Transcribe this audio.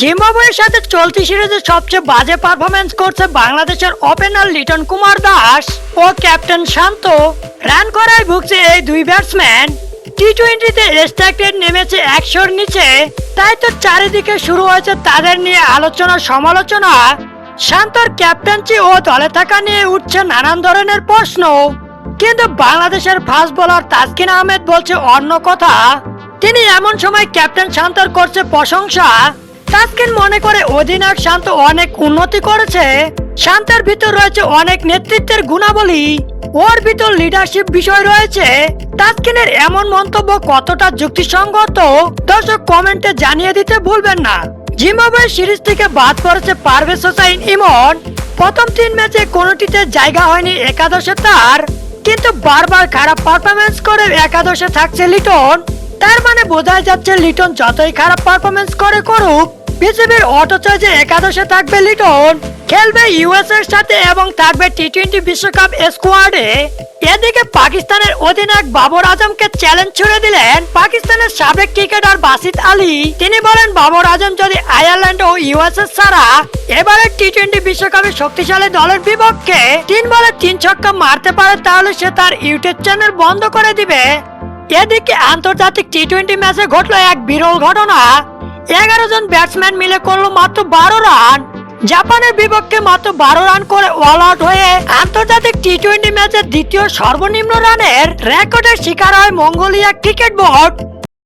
জিম্বাবুয়ের সাথে চলতি সিরিজে সবচেয়ে বাজে পারফরমেন্স করছে বাংলাদেশের ওপেনার লিটন কুমার দাস ও ক্যাপ্টেন শান্ত। রান করায় ভুগছে এই দুই ব্যাটসম্যান। টি-20-তে স্ট্রাইক রেট নেমেছে 100-র নিচে, তাই তো চারিদিকে শুরু হয়েছে তাদের নিয়ে আলোচনা সমালোচনা। শান্তর ক্যাপ্টেন্সি ও দলে থাকা নিয়ে উঠছে নানান ধরনের প্রশ্ন, কিন্তু বাংলাদেশের ফাস্ট বোলার তাসকিন আহমেদ বলছে অন্য কথা। তিনি এমন সময় ক্যাপ্টেন শান্তর করছে প্রশংসা। তাসকিন মনে করে অধিনায়ক শান্ত অনেক উন্নতি করেছে। শান্তের ভিতর রয়েছে অনেক নেতৃত্বের গুণাবলী, ওর ভিতর লিডারশিপ বিষয় রয়েছে। তাসকিনের এমন মন্তব্য কতটা যুক্তিসঙ্গত দর্শক কমেন্টে জানিয়ে দিতে ভুলবেন না। জিম্বাবুয়ে সিরিজ থেকে বাদ পড়েছে পারভেজ হোসেন ইমন। প্রথম 3 ম্যাচে কোনোটিতে জায়গা হয়নি একাদশে তার, কিন্তু বারবার খারাপ পারফরমেন্স করে একাদশে থাকছে লিটন। তার মানে বোঝাই যাচ্ছে লিটন যতই খারাপ পারফরমেন্স করুক, বিসিবির অটো চায় যে একাদশে থাকবে লিটন, খেলবে ইউএস এর সাথে এবং থাকবে টি-20 বিশ্বকাপ স্কোয়াডে। এদিকে পাকিস্তানের অধিনায়ক বাবর আজমকে চ্যালেঞ্জ ছুড়ে দিলেন পাকিস্তানের সাবেক ক্রিকেটার বাসিত আলী। তিনি বলেন বাবর আজম যদি আয়ারল্যান্ড ও ইউএস ছাড়া এবারে টি-20 বিশ্বকাপে শক্তিশালী দলের বিপক্ষে 3 বলে 3 ছক্কা মারতে পারে, তাহলে সে তার ইউটিউব চ্যানেল বন্ধ করে দিবে। এদিকে আন্তর্জাতিক টি-20 ম্যাচে ঘটলো এক বিরল ঘটনা। 11 জন ব্যাটসম্যান মিলে করলো মাত্র 12 রান। জাপানের বিপক্ষে মাত্র 12 রান করে অল আউট হয়ে আন্তর্জাতিক টি-20 ম্যাচের দ্বিতীয় সর্বনিম্ন রানের রেকর্ডের শিকার হয় মঙ্গোলিয়া ক্রিকেট বোর্ড।